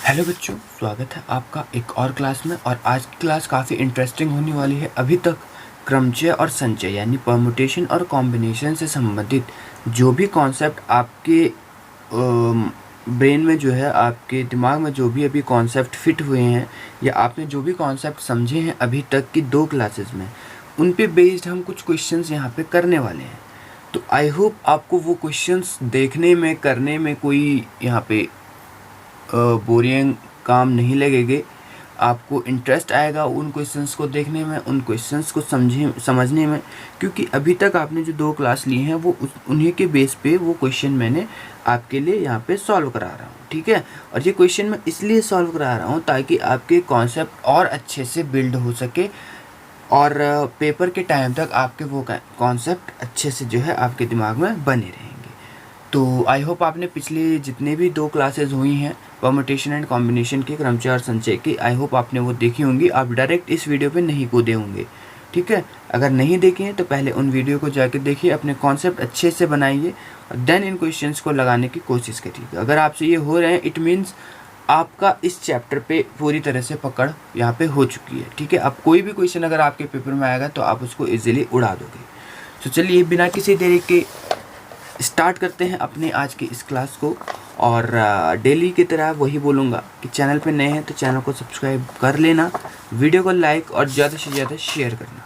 Hello बच्चों, स्वागत है आपका एक और क्लास में। और आज की क्लास काफ़ी इंटरेस्टिंग होने वाली है। अभी तक क्रमचय और संचय यानी परमुटेशन और कॉम्बिनेशन से संबंधित जो भी कॉन्सेप्ट आपके ब्रेन में जो है, आपके दिमाग में जो भी अभी कॉन्सेप्ट फिट हुए हैं या आपने जो भी कॉन्सेप्ट समझे हैं अभी तक की 2 क्लासेस में, उन पे बेस्ड हम कुछ क्वेश्चंस यहाँ पे करने वाले हैं। तो आई होप आपको वो क्वेश्चंस देखने में, करने में कोई यहाँ पे बोरिंग काम नहीं लगेंगे। आपको इंटरेस्ट आएगा उन क्वेश्चंस को देखने में, उन क्वेश्चंस को समझने में, क्योंकि अभी तक आपने जो 2 क्लास ली हैं वो उन्हीं के बेस पे वो क्वेश्चन मैंने आपके लिए यहाँ पे सॉल्व करा रहा हूँ, ठीक है। और ये क्वेश्चन मैं इसलिए सॉल्व करा रहा हूँ ताकि आपके कॉन्सेप्ट और अच्छे से बिल्ड हो सके और पेपर के टाइम तक आपके वो कॉन्सेप्ट अच्छे से जो है आपके दिमाग में बने रहेंगे। तो आई होप आपने पिछले जितने भी 2 क्लासेस हुई हैं परमुटेशन एंड कॉम्बिनेशन के, क्रमचय और संचय की, आई होप आपने वो देखी होंगी। आप डायरेक्ट इस वीडियो पे नहीं कूदे होंगे, ठीक है। अगर नहीं देखे हैं तो पहले उन वीडियो को जाके देखिए, अपने कॉन्सेप्ट अच्छे से बनाइए और देन इन क्वेश्चंस को लगाने की कोशिश करिए। अगर आपसे ये हो रहे हैं इट मीन्स आपका इस चैप्टर पे पूरी तरह से पकड़ यहाँ पे हो चुकी है, ठीक है। अब कोई भी क्वेश्चन अगर आपके पेपर में आएगा तो आप उसको ईजिली उड़ा दोगे। तो चलिए बिना किसी देरी के स्टार्ट करते हैं अपने आज की इस क्लास को। और डेली की तरह वही बोलूँगा कि चैनल पे नए हैं तो चैनल को सब्सक्राइब कर लेना, वीडियो को लाइक और ज़्यादा से ज़्यादा शेयर करना।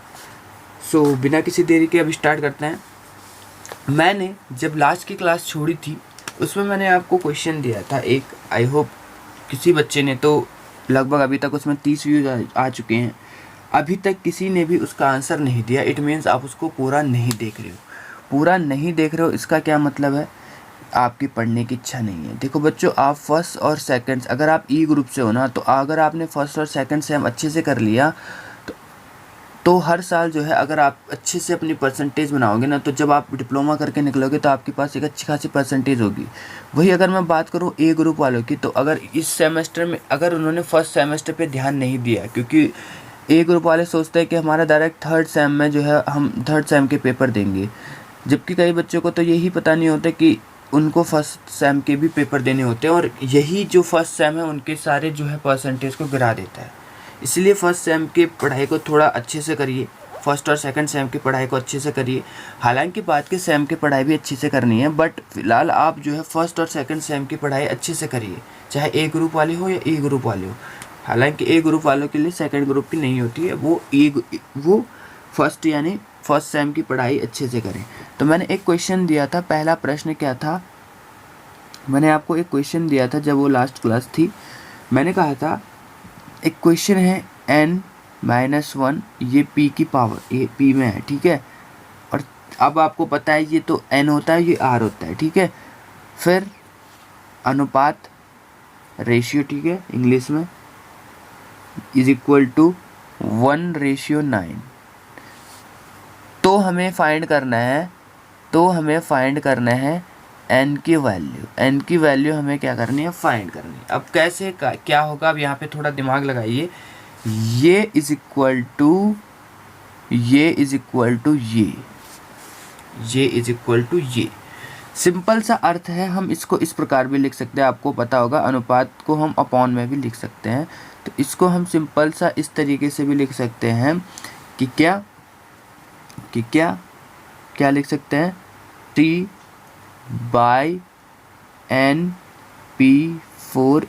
सो बिना किसी देरी के अब स्टार्ट करते हैं। मैंने जब लास्ट की क्लास छोड़ी थी उसमें मैंने आपको क्वेश्चन दिया था एक, आई होप किसी बच्चे ने तो लगभग अभी तक उसमें 30 व्यूज आ चुके हैं, अभी तक किसी ने भी उसका आंसर नहीं दिया। इट मीन्स आप उसको पूरा नहीं देख रहे हो। पूरा नहीं देख रहे हो इसका क्या मतलब है? आपकी पढ़ने की इच्छा नहीं है। देखो बच्चों, आप फर्स्ट और सेकंड, अगर आप ई ग्रुप से हो ना, तो अगर आपने फर्स्ट और सेकंड सेम अच्छे से कर लिया तो हर साल जो है अगर आप अच्छे से अपनी परसेंटेज बनाओगे ना, तो जब आप डिप्लोमा करके निकलोगे तो आपके पास एक अच्छी खासी परसेंटेज होगी। वही अगर मैं बात करूँ ए ग्रुप वालों की, तो अगर इस सेमेस्टर में अगर उन्होंने फर्स्ट सेमेस्टर पे ध्यान नहीं दिया, क्योंकि ए ग्रुप वाले सोचते हैं कि हमारा डायरेक्ट थर्ड सेम में जो है हम थर्ड सेम के पेपर देंगे, जबकि कई बच्चों को तो यही पता नहीं होता कि उनको फर्स्ट सेम के भी पेपर देने होते हैं, और यही जो फर्स्ट सेम है उनके सारे जो है परसेंटेज को गिरा देता है। इसलिए फर्स्ट सेम की पढ़ाई को थोड़ा अच्छे से करिए, फर्स्ट और सेकंड सेम की पढ़ाई को अच्छे से करिए। हालांकि बाद के सेम की पढ़ाई भी अच्छे से करनी है, बट फिलहाल आप जो है फर्स्ट और सेकंड सेम की पढ़ाई अच्छे से करिए, चाहे ए ग्रुप वाले हो या ई ग्रुप वाले हो। हालांकि ए ग्रुप वालों के लिए सेकंड ग्रुप की नहीं होती है, वो फर्स्ट यानी फर्स्ट सेम की पढ़ाई अच्छे से करें। तो मैंने एक क्वेश्चन दिया था, पहला प्रश्न क्या था, मैंने आपको एक क्वेश्चन दिया था जब वो लास्ट क्लास थी। मैंने कहा था एक क्वेश्चन है n-1, ये p की पावर, ये p में है, ठीक है। और अब आपको पता है ये तो n होता है, ये r होता है, ठीक है। फिर अनुपात, रेशियो, ठीक है, इंग्लिश में इज इक्वल टू 1:9। तो हमें फाइंड करना है n की वैल्यू हमें क्या करनी है, फाइंड करनी है। अब कैसे क्या होगा, अब यहाँ पे थोड़ा दिमाग लगाइए। ये इज इक्वल टू ये सिंपल सा अर्थ है। हम इसको इस प्रकार भी लिख सकते हैं, आपको पता होगा अनुपात को हम अपॉन में भी लिख सकते हैं। तो इसको हम सिंपल सा इस तरीके से भी लिख सकते हैं कि क्या लिख सकते हैं, T/N/P4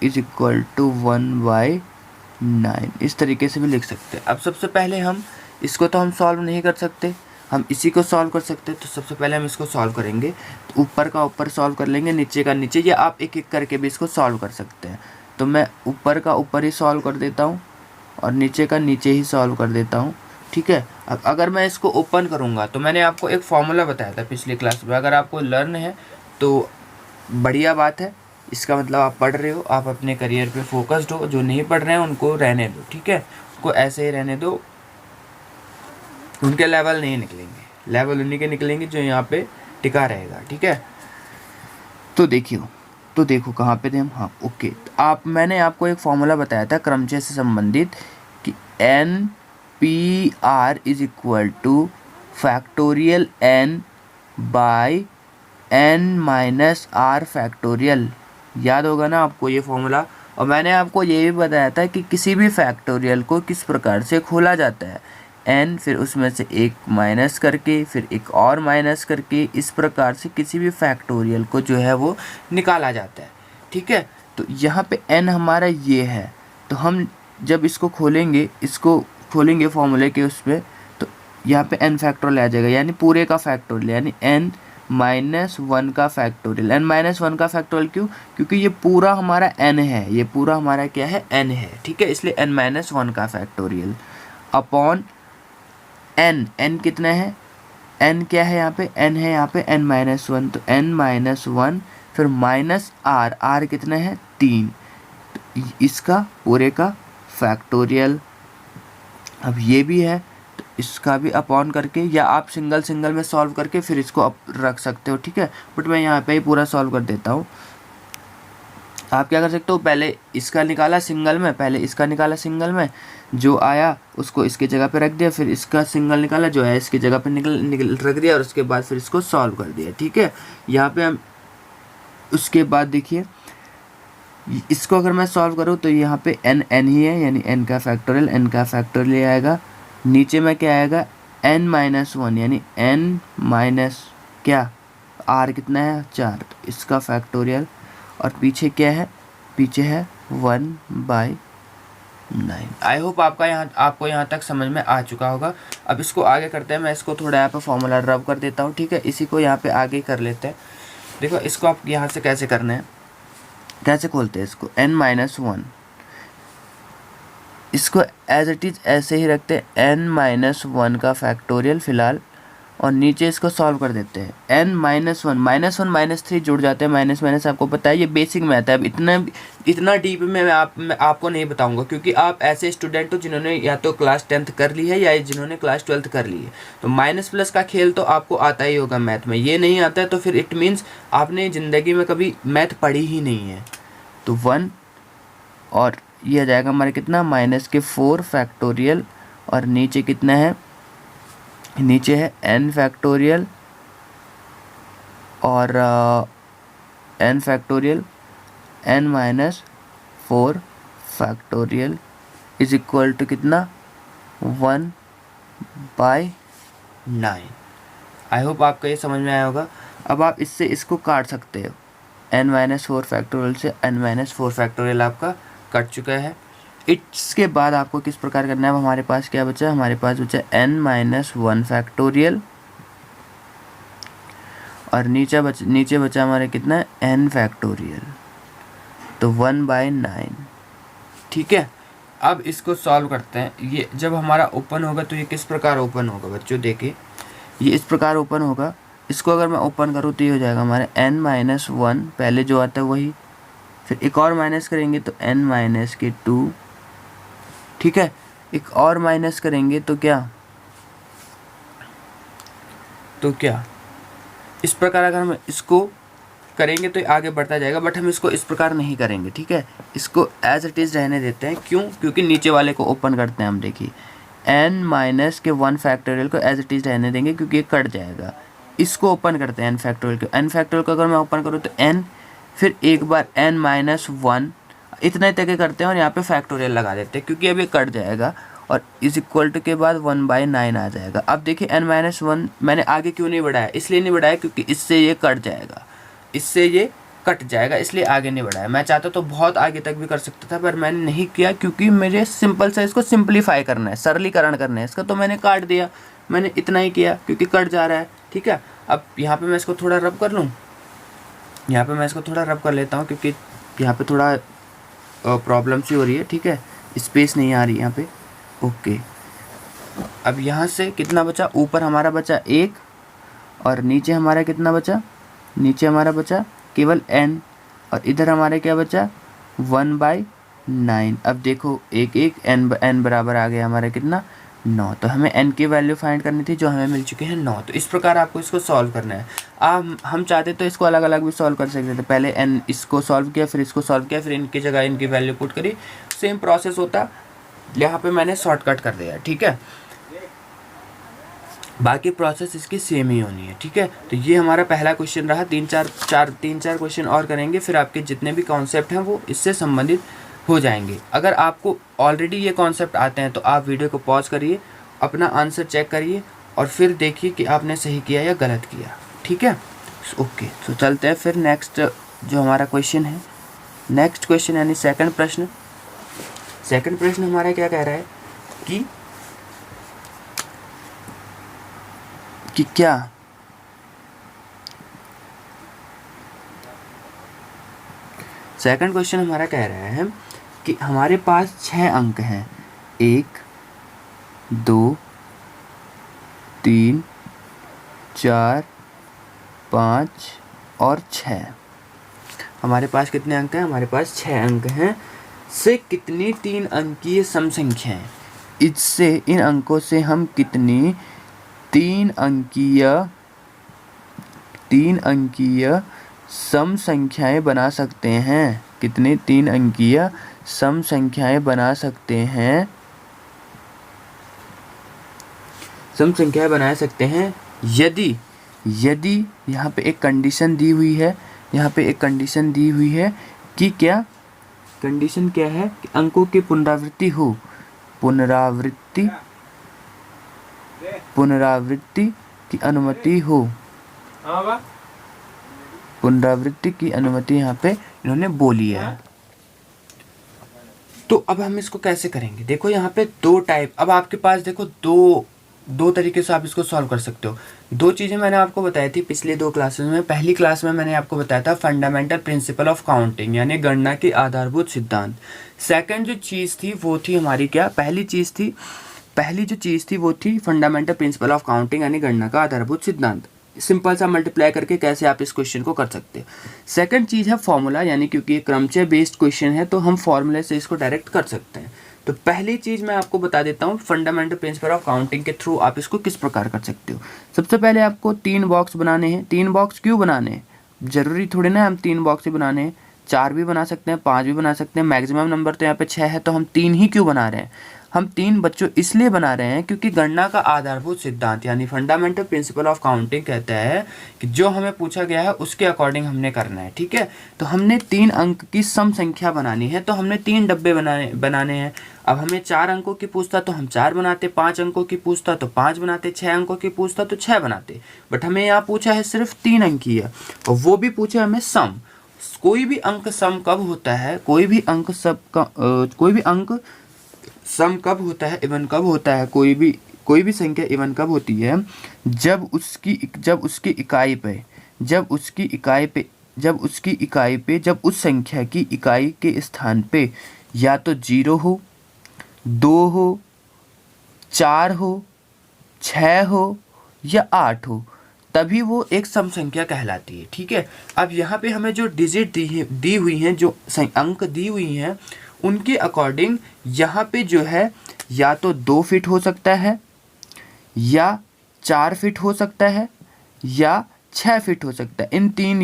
इज इक्वल टू 1/9, इस तरीके से भी लिख सकते हैं। अब सबसे पहले हम इसको तो हम सॉल्व नहीं कर सकते, हम इसी को सॉल्व कर सकते हैं। तो सबसे पहले हम इसको सॉल्व करेंगे, तो ऊपर का ऊपर सॉल्व कर लेंगे, नीचे का नीचे, या आप एक एक करके भी इसको सॉल्व कर सकते हैं। तो मैं ऊपर का ऊपर ही सॉल्व कर देता हूँ और नीचे का नीचे ही सॉल्व कर देता हूँ, ठीक है। अब अगर मैं इसको ओपन करूँगा तो मैंने आपको एक फॉर्मूला बताया था पिछली क्लास में, अगर आपको लर्न है तो बढ़िया बात है, इसका मतलब आप पढ़ रहे हो, आप अपने करियर पे फोकस्ड हो। जो नहीं पढ़ रहे हैं उनको रहने दो, ठीक है, उनको ऐसे ही रहने दो, उनके लेवल नहीं निकलेंगे, लेवल उन्हीं के निकलेंगे जो यहाँ पे टिका रहेगा, ठीक है। तो देखो कहाँ पे थे हम, हाँ ओके। तो मैंने आपको एक फॉर्मूला बताया था क्रमचय से संबंधित कि NPR is equal two factorial N/N-R factorial. याद होगा ना आपको ये फॉर्मूला, और मैंने आपको ये भी बताया था कि किसी भी फैक्टोरियल को किस प्रकार से खोला जाता है, n फिर उसमें से एक माइनस करके फिर एक और माइनस करके, इस प्रकार से किसी भी फैक्टोरियल को जो है वो निकाला जाता है। ठीक है, तो यहाँ पे n हमारा ये है, तो हम जब इसको खोलेंगे फॉर्मूले के उस पर, तो यहाँ पे n फैक्टोरियल आ जाएगा, यानी पूरे का फैक्टोरियल, यानी n माइनस वन का फैक्टोरियल। n माइनस वन का फैक्टोरियल क्यों? क्योंकि ये पूरा हमारा n है, ये पूरा हमारा क्या है, n है। ठीक है, इसलिए n माइनस वन का फैक्टोरियल अपॉन n कितना है, n क्या है यहाँ पे, n है यहाँ पे n माइनस वन, तो n माइनस वन फिर माइनस r कितना है 3, तो इसका पूरे का फैक्टोरियल। अब ये भी है तो इसका भी अपॉन करके, या आप सिंगल में सॉल्व करके फिर इसको अप रख सकते हो। ठीक है, बट मैं यहाँ पे ही पूरा सॉल्व कर देता हूँ। आप क्या कर सकते हो, पहले इसका निकाला सिंगल में, जो आया उसको इसकी जगह पे रख दिया, फिर इसका सिंगल निकाला, जो है इसकी जगह पे निकल रख दिया, और उसके बाद फिर इसको सॉल्व कर दिया। ठीक है, यहाँ पे हम उसके बाद देखिए इसको अगर मैं सॉल्व करूँ तो यहाँ पे n ही है, यानी n का फैक्टोरियल आएगा। नीचे में क्या आएगा, n माइनस वन, यानी n माइनस क्या r कितना है 4, तो इसका फैक्टोरियल। और पीछे क्या है, पीछे है 1/9। आई होप आपको यहाँ तक समझ में आ चुका होगा। अब इसको आगे करते हैं, मैं इसको थोड़ा यहाँ पे फॉर्मूला रब कर देता हूँ। ठीक है, इसी को यहाँ पे आगे कर लेते हैं। देखो इसको आप यहाँ से कैसे करना है, कैसे खोलते हैं इसको, n माइनस वन, इसको एज इट इज़ ऐसे ही रखते हैं, n माइनस वन का फैक्टोरियल फिलहाल, और नीचे इसको सॉल्व कर देते हैं। n minus one minus three जुड़ जाते हैं, माइनस आपको पता है, ये बेसिक मैथ है। अब इतना डीप में मैं आपको नहीं बताऊंगा, क्योंकि आप ऐसे स्टूडेंट हो जिन्होंने या तो क्लास 10th कर ली है या जिन्होंने क्लास 12th कर ली है, तो माइनस प्लस का खेल तो आपको आता ही होगा मैथ में। ये नहीं आता है तो फिर इट मीन्स आपने ज़िंदगी में कभी मैथ पढ़ी ही नहीं है। तो 1 और ये आ जाएगा हमारे कितना, -4 फैक्टोरियल, और नीचे कितना है, नीचे है n फैक्टोरियल और n factorial, n minus 4 factorial is equal to कितना, 1/9। आई होप आपको ये समझ में आया होगा। अब आप इससे इसको काट सकते हो, n माइनस 4 फैक्टोरियल से n माइनस 4 फैक्टोरियल आपका कट चुका है। इसके बाद आपको किस प्रकार करना है, हमारे पास क्या बचा, हमारे पास बचा n माइनस वन फैक्टोरियल, और नीचे बचा हमारे कितना है, n फैक्टोरियल, तो 1/9। ठीक है, अब इसको सॉल्व करते हैं। ये जब हमारा ओपन होगा तो ये किस प्रकार ओपन होगा बच्चों, देखिए ये इस प्रकार ओपन होगा। इसको अगर मैं ओपन करूँ तो ये हो जाएगा हमारे n माइनस वन, पहले जो आता है वही, फिर एक और माइनस करेंगे तो n माइनस के 2। ठीक है, एक और माइनस करेंगे तो क्या इस प्रकार अगर हम इसको करेंगे तो आगे बढ़ता जाएगा, बट हम इसको इस प्रकार नहीं करेंगे। ठीक है, इसको एज इट इज़ रहने देते हैं। क्यों? क्योंकि नीचे वाले को ओपन करते हैं हम। देखिए n माइनस के 1 फैक्टोरियल को एज इट इज़ रहने देंगे क्योंकि ये कट जाएगा। इसको ओपन करते हैं n फैक्टोरियल को अगर मैं ओपन करूँ तो n, फिर एक बार n माइनस वन, इतना ही तक करते हैं और यहाँ पे फैक्टोरियल लगा देते हैं क्योंकि अब ये कट जाएगा, और इज इक्वल टू के बाद 1/9 आ जाएगा। अब देखिए n माइनस वन मैंने आगे क्यों नहीं बढ़ाया, इसलिए नहीं बढ़ाया क्योंकि इससे ये कट जाएगा, इसलिए आगे नहीं बढ़ाया। मैं चाहता तो बहुत आगे तक भी कर सकता था, पर मैंने नहीं किया क्योंकि मुझे सिंपल सा इसको सिंप्लीफाई करना है, सरलीकरण करना है इसका, तो मैंने काट दिया। मैंने इतना ही किया क्योंकि कट जा रहा है। ठीक है, अब यहाँ पे मैं इसको थोड़ा रब कर लूँ, यहाँ पे मैं इसको थोड़ा रब कर लेता हूँ क्योंकि यहाँ पे थोड़ा प्रॉब्लम सी हो रही है। ठीक है, स्पेस नहीं आ रही यहाँ पे। ओके, अब यहाँ से कितना बचा, ऊपर हमारा बचा 1 और नीचे हमारा कितना बचा, नीचे हमारा बचा केवल n, और इधर हमारे क्या बचा 1/9। अब देखो एक n बराबर आ गया हमारा कितना 9, तो हमें n की वैल्यू फाइंड करनी थी जो हमें मिल चुकी है 9। तो इस प्रकार आपको इसको सॉल्व करना है। हम चाहते तो इसको अलग अलग भी सॉल्व कर सकते थे, पहले n इसको सॉल्व किया, फिर इसको सॉल्व किया, फिर इनकी जगह इनकी वैल्यू पुट करी, सेम प्रोसेस होता। यहाँ पे मैंने शॉर्टकट कर दिया। ठीक है, बाकी प्रोसेस इसकी सेम ही होनी है। ठीक है, तो ये हमारा पहला क्वेश्चन रहा। तीन चार क्वेश्चन और करेंगे, फिर आपके जितने भी कॉन्सेप्ट हैं वो इससे संबंधित हो जाएंगे। अगर आपको ऑलरेडी ये कॉन्सेप्ट आते हैं तो आप वीडियो को पॉज करिए, अपना आंसर चेक करिए और फिर देखिए कि आपने सही किया या गलत किया। ठीक है, ओके। तो चलते हैं फिर नेक्स्ट जो हमारा क्वेश्चन है, नेक्स्ट क्वेश्चन यानी सेकंड प्रश्न। सेकंड प्रश्न हमारा क्या कह रहा है कि क्या सेकंड क्वेश्चन हमारा कह रहा है कि हमारे पास 6 अंक हैं, 1 2 3 4 5 और 6। हमारे पास कितने अंक हैं? हमारे पास 6 अंक हैं। से कितनी 3 अंकीय सम संख्याएं, इससे इन अंकों से हम कितनी 3 अंकीय सम संख्याएं बना सकते हैं? कितने 3 अंकीय सम संख्याएं बना सकते हैं? सम संख्याएं बना सकते हैं यदि यहाँ पे एक कंडीशन दी हुई है, यहाँ पे एक कंडीशन दी हुई है कि क्या कंडीशन क्या है कि अंकों की पुनरावृत्ति हो, पुनरावृत्ति की अनुमति हो, पुनरावृत्ति की अनुमति यहाँ पे इन्होंने बोली है। तो अब हम इसको कैसे करेंगे? देखो यहाँ पे 2 टाइप, अब आपके पास देखो दो तरीके से आप इसको सॉल्व कर सकते हो। 2 चीज़ें मैंने आपको बताई थी पिछली 2 क्लासेस में। पहली क्लास में मैंने आपको बताया था फंडामेंटल प्रिंसिपल ऑफ काउंटिंग यानी गणना के आधारभूत सिद्धांत। सेकंड जो चीज़ थी वो थी हमारी क्या, पहली जो चीज़ थी वो थी फंडामेंटल प्रिंसिपल ऑफ काउंटिंग यानी गणना का आधारभूत सिद्धांत। सिंपल सा मल्टीप्लाई करके कैसे आप इस क्वेश्चन को कर सकते हैं। सेकंड चीज़ है फॉर्मूला, यानी क्योंकि ये क्रमचय बेस्ड क्वेश्चन है तो हम फॉर्मूले से इसको डायरेक्ट कर सकते हैं। तो पहली चीज़ मैं आपको बता देता हूँ, फंडामेंटल प्रिंसिपल ऑफ काउंटिंग के थ्रू आप इसको किस प्रकार कर सकते हो। सबसे पहले आपको 3 बॉक्स बनाने हैं। 3 बॉक्स क्यों बनाने हैं? ज़रूरी थोड़ी ना हम 3 बॉक्स ही बनाने हैं, 4 भी बना सकते हैं, 5 भी बना सकते हैं। मैक्सिमम नंबर तो यहाँ पे 6 है तो हम 3 ही क्यों बना रहे हैं? हम 3 बच्चों इसलिए बना रहे हैं क्योंकि गणना का आधारभूत सिद्धांत यानी फंडामेंटल प्रिंसिपल ऑफ काउंटिंग कहता है कि जो हमें पूछा गया है उसके अकॉर्डिंग हमने करना है। ठीक है, तो हमने 3 अंक की सम संख्या बनानी है तो हमने 3 डब्बे बनाने हैं। अब हमें 4 अंकों की पूछता तो हम 4 बनाते, 5 अंकों की पूछता तो 5 बनाते, 6 अंकों की पूछता तो 6 बनाते। बट हमें यहाँ पूछा है सिर्फ 3 अंक की है और वो भी पूछा हमें सम। कोई भी अंक सम कब होता है, कोई भी अंक सम कब होता है, इवन कब होता है, कोई भी संख्या इवन कब होती है? जब उसकी इकाई पे जब उस संख्या की इकाई के स्थान पे या तो 0 हो, 2 हो, 4 हो, 6 हो या 8 हो, तभी वो एक सम संख्या कहलाती है। ठीक है, अब यहाँ पे हमें जो डिजिट दी हुई हैं, जो अंक दी हुई हैं, उनके अकॉर्डिंग यहाँ पे जो है या तो 2 फीट हो सकता है या 4 फीट हो सकता है या 6 फीट हो सकता है।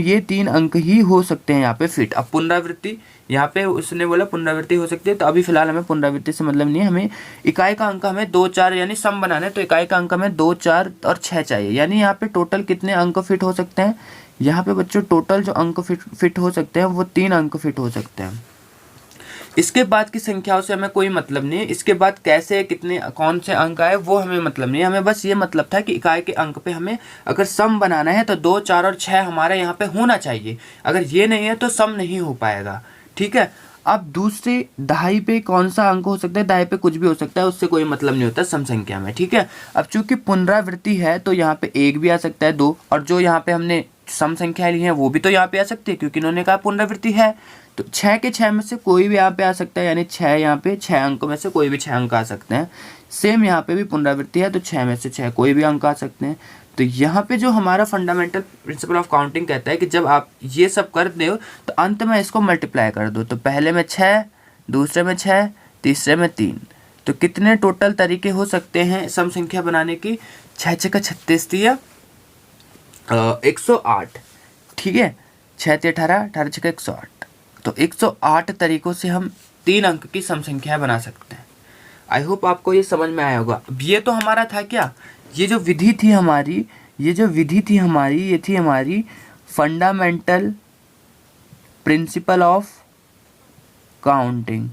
ये तीन अंक ही हो सकते हैं यहाँ पे फिट। अब पुनरावृत्ति, यहाँ पे उसने बोला पुनरावृत्ति हो सकती है तो अभी फिलहाल हमें पुनरावृत्ति से मतलब नहीं है, हमें इकाई का अंक हमें 2 4 यानी सम बनाना है तो इकाई का अंक हमें 2 4 और 6 चाहिए। यानी यहाँ पे टोटल कितने अंक फिट हो सकते हैं? यहाँ पे बच्चों टोटल जो अंक फिट हो सकते हैं वो 3 अंक फिट हो सकते हैं। इसके बाद की संख्याओं से हमें कोई मतलब नहीं है, इसके बाद कैसे कितने कौन से अंक आए वो हमें मतलब नहीं है। हमें बस ये मतलब था कि इकाई के अंक पे हमें अगर सम बनाना है तो 2 4 और 6 हमारे यहाँ पे होना चाहिए। अगर ये नहीं है तो सम नहीं हो पाएगा। ठीक है, अब दूसरे दहाई पे कौन सा अंक हो सकता है? दहाई पे कुछ भी हो सकता है, उससे कोई मतलब नहीं होता सम संख्या में। ठीक है, अब चूंकि पुनरावृत्ति है तो यहाँ पे 1 भी आ सकता है, 2, और जो यहाँ पे हमने सम संख्या ली है वो भी तो यहाँ पे आ सकती है क्योंकि इन्होंने कहा पुनरावृत्ति है। तो 6 के 6 में से कोई भी यहाँ पे आ सकता है, यानी 6 यहाँ पे 6 अंकों में से कोई भी 6 अंक आ सकते हैं। सेम यहाँ पे भी पुनरावृत्ति है तो 6 में से 6 कोई भी अंक आ सकते हैं। तो यहाँ पे जो हमारा फंडामेंटल प्रिंसिपल ऑफ काउंटिंग कहता है कि जब आप ये सब कर दो तो अंत में इसको मल्टीप्लाई कर दो। तो पहले में 6, दूसरे में 6, तीसरे में 3। तो कितने टोटल तरीके हो सकते हैं सम संख्या बनाने की? 6 6 का 36 दिया 108। ठीक है, 6 3 18, 18 6 108। तो 108 तरीकों से हम 3 अंक की सम संख्या बना सकते हैं। आई होप आपको ये समझ में आया होगा। ये तो हमारा था क्या, ये जो विधि थी हमारी, ये थी हमारी फंडामेंटल प्रिंसिपल ऑफ काउंटिंग,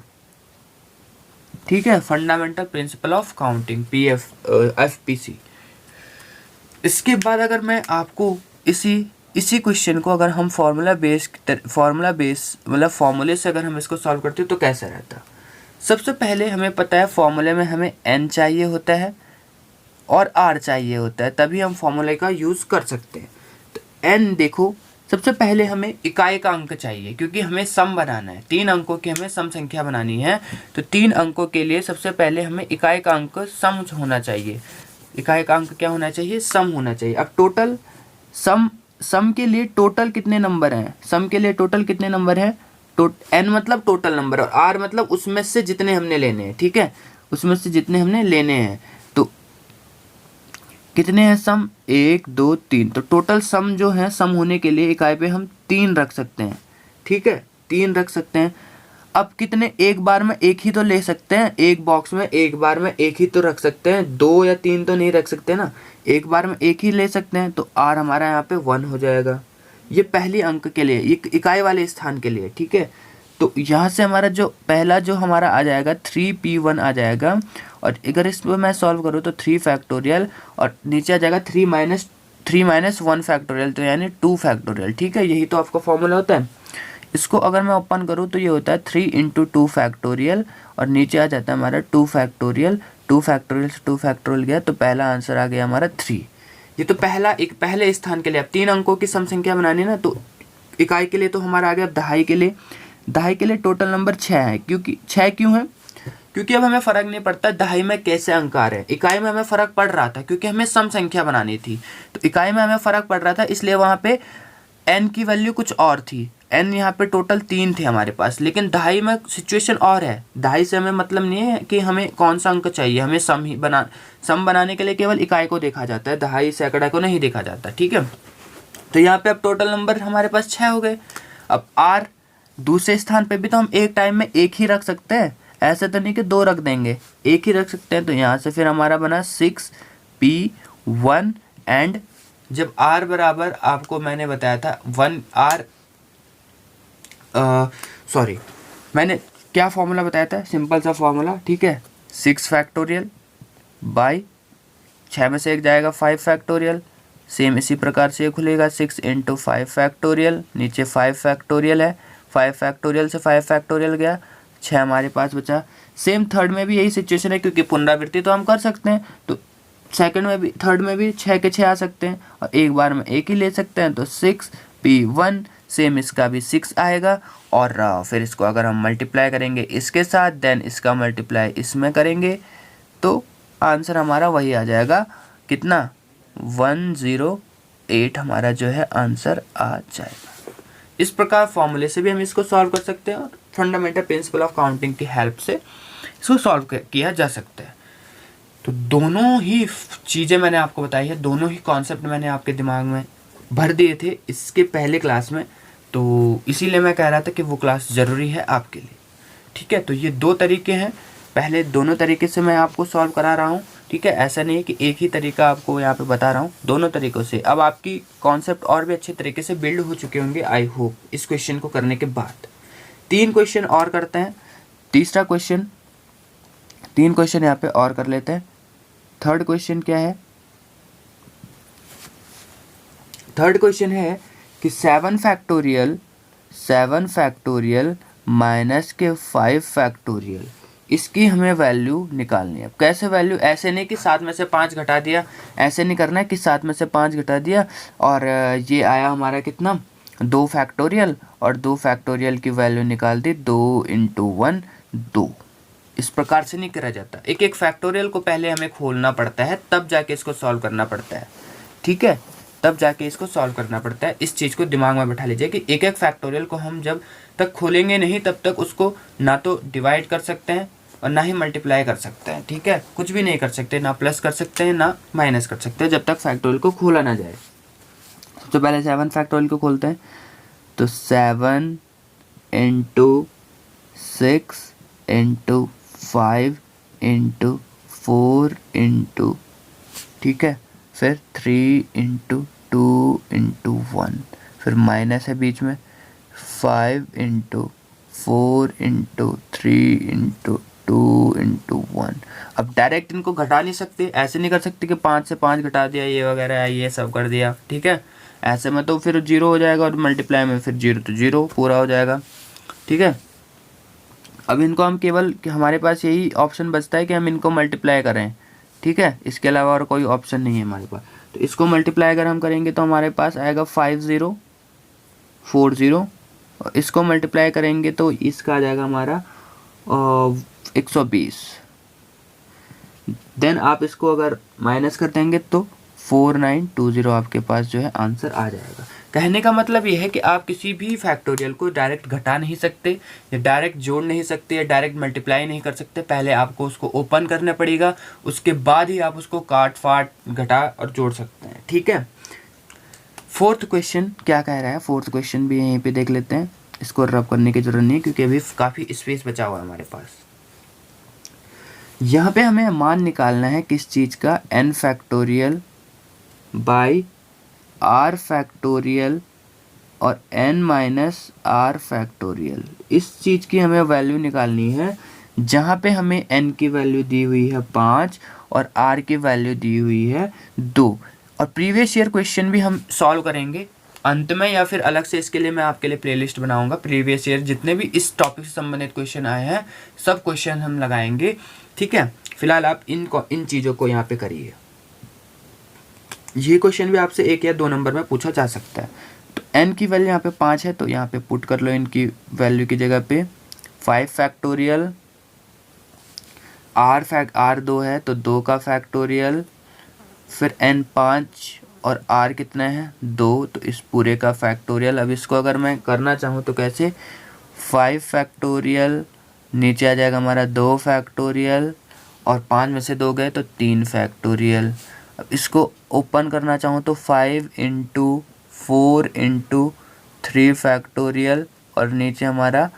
ठीक है, fundamental principle of counting, FPC। इसके बाद अगर मैं आपको इसी क्वेश्चन को अगर हम फार्मूला बेस मतलब फार्मूले से अगर हम इसको सॉल्व करते तो कैसा रहता। सबसे पहले हमें पता है फार्मूले में हमें n चाहिए होता है और r चाहिए होता है, तभी हम फार्मूले का यूज़ कर सकते हैं। तो n देखो, सबसे पहले हमें इकाई का अंक चाहिए क्योंकि हमें सम बनाना है, 3 अंकों की हमें सम संख्या बनानी है। तो 3 अंकों के लिए सबसे पहले हमें इकाई का अंक सम होना चाहिए। इकाई का अंक क्या होना चाहिए? सम होना चाहिए। अब टोटल सम के लिए टोटल कितने नंबर हैं? सम के लिए टोटल कितने नंबर हैं? n मतलब टोटल नंबर और r मतलब उसमें से जितने हमने लेने हैं, ठीक है, उसमें से जितने हमने लेने हैं। तो कितने हैं सम? 1 2 3। तो टोटल सम जो है, सम होने के लिए इकाई पे हम 3 रख सकते हैं, ठीक है, 3 रख सकते हैं। अब कितने? एक बार में एक ही तो ले सकते हैं, एक बॉक्स में एक बार में एक ही तो रख सकते हैं, 2 या 3 तो नहीं रख सकते ना, एक बार में एक ही ले सकते हैं। तो r हमारा यहाँ पे 1 हो जाएगा। ये पहली अंक के लिए, ये इकाई वाले स्थान के लिए, ठीक है। तो यहाँ से हमारा जो पहला जो हमारा आ जाएगा 3p1 आ जाएगा, और अगर इसको मैं सॉल्व करूँ तो 3 फैक्टोरियल और नीचे आ जाएगा 3 माइनस 1 फैक्टोरियल, तो यानी 2 फैक्टोरियल, ठीक है। यही तो आपका फॉर्मूला होता है। इसको अगर मैं ओपन करूँ तो ये होता है 3 इंटू 2 फैक्टोरियल और नीचे आ जाता है हमारा 2 फैक्टोरियल। 2 फैक्टोरियल से 2 फैक्टोरियल गया तो पहला आंसर आ गया हमारा 3। ये तो पहले स्थान के लिए। अब 3 अंकों की सम संख्या बनानी ना, तो इकाई के लिए तो हमारा आ गया। दहाई के लिए टोटल नंबर 6 है। क्योंकि 6 क्यों है? क्योंकि अब हमें फ़र्क नहीं पड़ता दहाई में कैसे अंक आ रहे हैं, इकाई में हमें फ़र्क पड़ रहा था क्योंकि हमें सम संख्या बनानी थी। तो इकाई में हमें फ़र्क पड़ रहा था, इसलिए वहाँ पे n की वैल्यू कुछ और थी। n यहाँ पे टोटल 3 थे हमारे पास, लेकिन दहाई में सिचुएशन और है। दहाई से हमें मतलब नहीं है कि हमें कौन सा अंक चाहिए, हमें सम बनाने के लिए केवल इकाई को देखा जाता है, दहाई सैकड़ा को नहीं देखा जाता, ठीक है। तो यहाँ पे अब टोटल नंबर हमारे पास 6 हो गए। अब r दूसरे स्थान पे भी तो हम एक टाइम में एक ही रख सकते हैं, ऐसे तो नहीं कि 2 रख देंगे, एक ही रख सकते हैं। तो यहाँ से फिर हमारा बना 6p1 एंड जब r बराबर, आपको मैंने बताया था 1r, सॉरी मैंने क्या फॉर्मूला बताया था? सिंपल सा फॉर्मूला, ठीक है। 6 फैक्टोरियल बाई 6 में से एक जाएगा 5 फैक्टोरियल। सेम इसी प्रकार से ये खुलेगा 6 इंटू 5 फैक्टोरियल, नीचे 5 फैक्टोरियल है, 5 फैक्टोरियल से 5 फैक्टोरियल गया, 6 हमारे पास बचा। सेम थर्ड में भी यही सिचुएशन है, क्योंकि पुनरावृत्ति तो हम कर सकते हैं, तो सेकंड में भी थर्ड में भी 6 के 6 आ सकते हैं और एक बार में एक ही ले सकते हैं। तो 6p1 सेम इसका भी 6 आएगा, और फिर इसको अगर हम मल्टीप्लाई करेंगे इसके साथ, देन इसका मल्टीप्लाई इसमें करेंगे, तो आंसर हमारा वही आ जाएगा। कितना? 108 हमारा जो है आंसर आ जाएगा। इस प्रकार फॉर्मूले से भी हम इसको सॉल्व कर सकते हैं और फंडामेंटल प्रिंसिपल ऑफ काउंटिंग की हेल्प से इसको सॉल्व किया जा सकता है। तो दोनों ही चीज़ें मैंने आपको बताई है, दोनों ही कॉन्सेप्ट मैंने आपके दिमाग में भर दिए थे इसके पहले क्लास में, तो इसीलिए मैं कह रहा था कि वो क्लास ज़रूरी है आपके लिए, ठीक है। तो ये 2 तरीके हैं, पहले दोनों तरीके से मैं आपको सॉल्व करा रहा हूँ, ठीक है। ऐसा नहीं है कि एक ही तरीका आपको यहाँ पे बता रहा हूँ, दोनों तरीक़ों से अब आपकी कॉन्सेप्ट और भी अच्छे तरीके से बिल्ड हो चुके होंगे, आई होप, इस क्वेश्चन को करने के बाद। 3 क्वेश्चन और करते हैं, तीसरा क्वेश्चन, 3 क्वेश्चन यहाँ पे और कर लेते हैं। थर्ड क्वेश्चन क्या है? थर्ड क्वेश्चन है कि 7 फैक्टोरियल माइनस के 5 फैक्टोरियल, इसकी हमें वैल्यू निकालनी है। अब कैसे वैल्यू? ऐसे नहीं कि 7 में से 5 घटा दिया, ऐसे नहीं करना है कि 7 में से 5 घटा दिया और ये आया हमारा कितना, 2 फैक्टोरियल, और 2 फैक्टोरियल की वैल्यू निकाल दी 2 इंटू 1 2। इस प्रकार से नहीं करा जाता, एक एक फैक्टोरियल को पहले हमें खोलना पड़ता है, तब जाके इसको सॉल्व करना पड़ता है, ठीक है, तब जाके इसको सॉल्व करना पड़ता है। इस चीज़ को दिमाग में बैठा लीजिए कि एक एक फैक्टोरियल को हम जब तक खोलेंगे नहीं तब तक उसको ना तो डिवाइड कर सकते हैं और ना ही मल्टीप्लाई कर सकते हैं, ठीक है, कुछ भी नहीं कर सकते, ना प्लस कर सकते हैं ना माइनस कर सकते हैं जब तक फैक्टोरियल को खोला ना जाए। तो पहले 7 फैक्टोरियल को खोलते हैं, तो 7 इंटू 6 इंटू 5 इंटू 4 इंटू, ठीक है, फिर 3 इंटू 2 इंटू 1, फिर माइनस है बीच में, 5 इंटू 4 इंटू 3 इंटू 2 इंटू 1। अब डायरेक्ट इनको घटा नहीं सकते, ऐसे नहीं कर सकते कि 5 से 5 घटा दिया ये वगैरह ये सब कर दिया, ठीक है। ऐसे में तो फिर 0 हो जाएगा और मल्टीप्लाई में फिर 0 तो 0 पूरा हो जाएगा, ठीक है। अब इनको हम केवल कि हमारे पास यही ऑप्शन बचता है कि हम इनको मल्टीप्लाई करें, ठीक है। इसके अलावा और कोई ऑप्शन नहीं है हमारे पास। तो इसको मल्टीप्लाई अगर हम करेंगे तो हमारे पास आएगा 5040। और इसको मल्टीप्लाई करेंगे तो इसका आ जाएगा हमारा 120। देन आप इसको अगर माइनस कर देंगे तो 4920 आपके पास जो है आंसर आ जाएगा। कहने का मतलब ये है कि आप किसी भी फैक्टोरियल को डायरेक्ट घटा नहीं सकते या डायरेक्ट जोड़ नहीं सकते या डायरेक्ट मल्टीप्लाई नहीं कर सकते। पहले आपको उसको ओपन करना पड़ेगा, उसके बाद ही आप उसको काट फाट घटा और जोड़ सकते हैं, ठीक है। फोर्थ क्वेश्चन क्या कह रहा है, फोर्थ क्वेश्चन भी यहीं पे देख लेते हैं। इसको रब करने की जरूरत नहीं क्योंकि अभी काफ़ी स्पेस बचा हुआ है हमारे पास। यहाँ पे हमें मान निकालना है किस चीज़ का, n factorial by r factorial और n माइनस r फैक्टोरियल। इस चीज़ की हमें वैल्यू निकालनी है जहाँ पे हमें n की वैल्यू दी हुई है 5 और r की वैल्यू दी हुई है 2। और प्रीवियस ईयर क्वेश्चन भी हम सॉल्व करेंगे अंत में या फिर अलग से, इसके लिए मैं आपके लिए प्लेलिस्ट बनाऊंगा। प्रीवियस ईयर जितने भी इस टॉपिक से संबंधित क्वेश्चन आए हैं सब क्वेश्चन हम लगाएंगे, ठीक है। फिलहाल आप इन चीज़ों को यहाँ पे करिए। ये क्वेश्चन भी आपसे 1 या 2 नंबर में पूछा जा सकता है। तो n की वैल्यू यहाँ पे 5 है तो यहाँ पे पुट कर लो इनकी वैल्यू की जगह पे 5 फैक्टोरियल, r 2 है तो 2 का फैक्टोरियल, फिर n 5 और r कितना है 2 तो इस पूरे का फैक्टोरियल। अब इसको अगर मैं करना चाहूँ तो कैसे, 5 फैक्टोरियल, नीचे आ जाएगा हमारा 2 फैक्टोरियल और 5 में से 2 गए तो 3 फैक्टोरियल। अब इसको ओपन करना चाहूँ तो 5 इंटू 4 इंटू 3 फैक्टोरियल और नीचे हमारा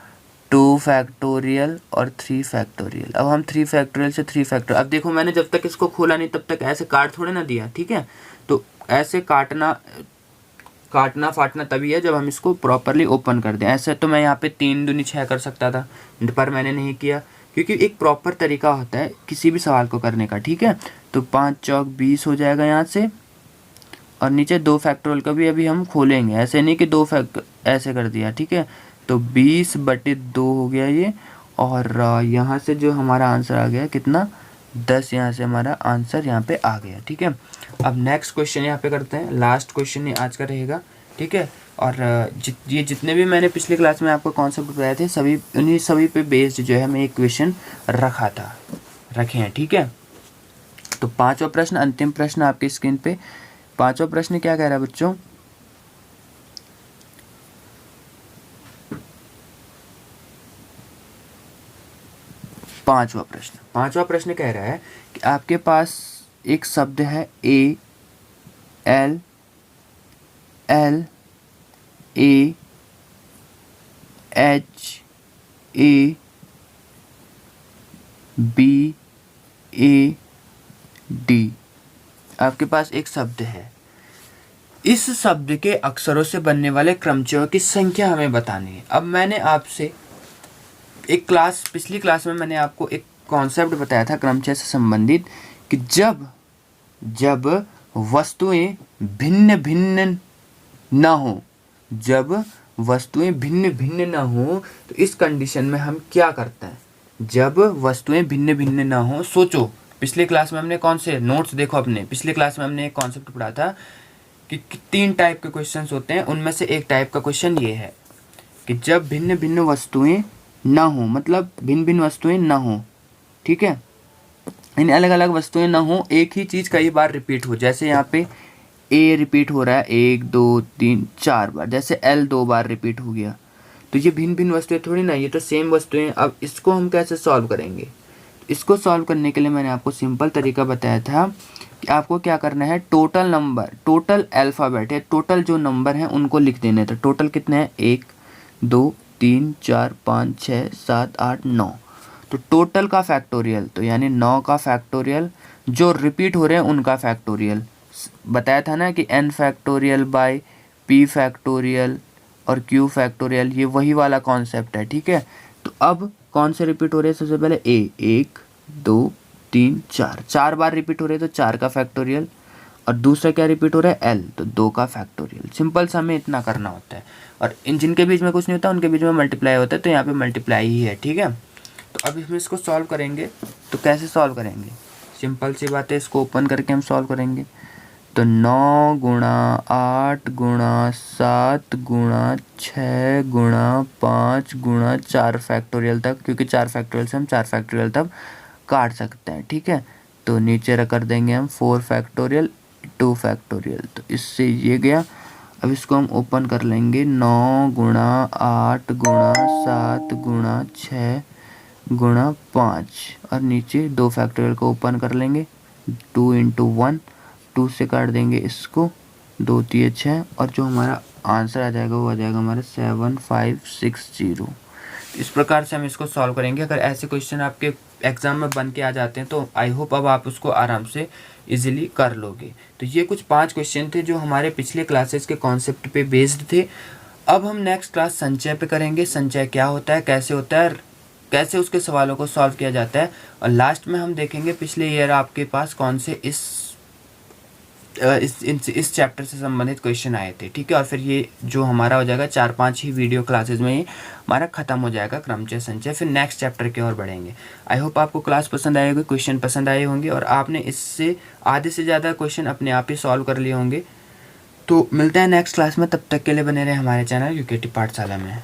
2 फैक्टोरियल और 3 फैक्टोरियल। अब हम 3 फैक्टोरियल से 3 फैक्टोरियल, अब देखो मैंने जब तक इसको खोला नहीं तब तक ऐसे काट थोड़े ना दिया, ठीक है। तो ऐसे काटना फाटना तभी है जब हम इसको प्रॉपरली ओपन कर दें। ऐसे तो मैं यहाँ पे 3 दूनी 6 कर सकता था पर मैंने नहीं किया क्योंकि एक प्रॉपर तरीका होता है किसी भी सवाल को करने का, ठीक है। तो 5 चौक 20 हो जाएगा यहाँ से और नीचे 2 फैक्टोरियल का भी अभी हम खोलेंगे, ऐसे नहीं कि ऐसे कर दिया, ठीक है। तो 20/2 हो गया ये और यहाँ से जो हमारा आंसर आ गया कितना 10, यहाँ से हमारा आंसर यहाँ पे आ गया, ठीक है। अब नेक्स्ट क्वेश्चन यहाँ पे करते हैं, लास्ट क्वेश्चन ये आज का रहेगा, ठीक है। और ये जितने भी मैंने पिछले क्लास में आपको कॉन्सेप्ट बताए थे उन्हीं सभी पे बेस्ड जो है मैं एक क्वेश्चन रखे हैं, ठीक है। तो 5वां प्रश्न, अंतिम प्रश्न आपकी स्क्रीन पे। 5वां प्रश्न क्या कह रहा है बच्चों, पांचवा प्रश्न कह रहा है कि आपके पास एक शब्द है A L L A H A B A D। आपके पास एक शब्द है, इस शब्द के अक्षरों से बनने वाले क्रमचयों की संख्या हमें बतानी है। अब मैंने आपसे पिछली क्लास में मैंने आपको एक कॉन्सेप्ट बताया था क्रमचय से संबंधित कि जब वस्तुएं भिन्न भिन्न ना हो, जब वस्तुएं भिन्न भिन्न ना हो तो इस कंडीशन में हम क्या करते हैं। जब वस्तुएं भिन्न भिन्न ना हो, सोचो पिछले क्लास में हमने कौन से नोट्स देखो अपने, पिछले क्लास में हमने एक कॉन्सेप्ट पढ़ा था कि 3 टाइप के क्वेश्चंस होते हैं, उनमें से एक टाइप का क्वेश्चन ये है कि जब भिन्न भिन्न वस्तुएं ना हो, मतलब भिन्न भिन्न वस्तुएं ना हो, ठीक है, इन अलग अलग वस्तुएं ना हो, एक ही चीज़ कई बार रिपीट हो। जैसे यहाँ पे ए रिपीट हो रहा है 1 2 3 4 बार, जैसे एल 2 बार रिपीट हो गया, तो ये भिन्न भिन्न वस्तुएं थोड़ी ना, ये तो सेम वस्तुएं। अब इसको हम कैसे सॉल्व करेंगे, इसको सॉल्व करने के लिए मैंने आपको सिंपल तरीका बताया था कि आपको क्या करना है, टोटल नंबर, टोटल अल्फ़ाबेट है, टोटल जो नंबर हैं उनको लिख देने थे। टोटल कितने हैं 1 2 3 4 5 6 7 8 9, तो टोटल का फैक्टोरियल तो यानी 9 का फैक्टोरियल, जो रिपीट हो रहे हैं उनका फैक्टोरियल। बताया था ना कि n factorial by p factorial और क्यू फैक्टोरियल, ये वही वाला कॉन्सेप्ट है, ठीक है। तो अब कौन से रिपीट हो रहे हैं? सबसे पहले ए, 1 2 3 4, 4 बार रिपीट हो रहे हैं तो 4 का फैक्टोरियल। और दूसरा क्या रिपीट हो रहा है? एल, तो 2 का फैक्टोरियल। सिंपल सा हमें इतना करना होता है। और इन जिनके बीच में कुछ नहीं होता उनके बीच में मल्टीप्लाई होता है, तो यहाँ पे मल्टीप्लाई ही है, ठीक है। तो अब इसमें इसको सॉल्व करेंगे, तो कैसे सॉल्व करेंगे? सिंपल सी बात है, इसको ओपन करके हम सॉल्व करेंगे। तो 9 गुणा 8 गुणा 7 गुणा 6 गुणा 5 गुणा 4 फैक्टोरियल तक, क्योंकि 4 फैक्टोरियल से हम 4 फैक्टोरियल तक काट सकते हैं, ठीक है। तो नीचे कर देंगे हम 4 फैक्टोरियल 2 फैक्टोरियल, तो इससे ये गया। अब इसको हम ओपन कर लेंगे। 9 गुणा 8 गुणा 7 गुणा 6 गुणा 5 और नीचे 2 फैक्टोरियल को ओपन कर लेंगे। 2 इंटू 1, 2 से काट देंगे इसको, 2 3 6, और जो हमारा आंसर आ जाएगा वो आ जाएगा हमारा 7560। इस प्रकार से हम इसको सॉल्व करेंगे। अगर ऐसे क्वेश्चन आपके एग्ज़ाम में बन के आ जाते हैं तो आई होप अब आप उसको आराम से इजीली कर लोगे। तो ये कुछ 5 क्वेश्चन थे जो हमारे पिछले क्लासेस के कॉन्सेप्ट पे बेस्ड थे। अब हम नेक्स्ट क्लास संचय पे करेंगे। संचय क्या होता है, कैसे होता है, कैसे उसके सवालों को सॉल्व किया जाता है, और लास्ट में हम देखेंगे पिछले ईयर आपके पास कौन से इस चैप्टर से संबंधित क्वेश्चन आए थे, ठीक है। और फिर ये जो हमारा हो जाएगा 4-5 ही वीडियो क्लासेस में ही हमारा ख़त्म हो जाएगा क्रमचय संचय, फिर नेक्स्ट चैप्टर की ओर बढ़ेंगे। आई होप आपको क्लास पसंद आई होगी, क्वेश्चन पसंद आए होंगे और आपने इससे आधे से ज़्यादा क्वेश्चन अपने आप ही सॉल्व कर लिए होंगे। तो मिलते हैं नेक्स्ट क्लास में, तब तक के लिए बने रहे हमारे चैनल यूकेटी पाठशाला में।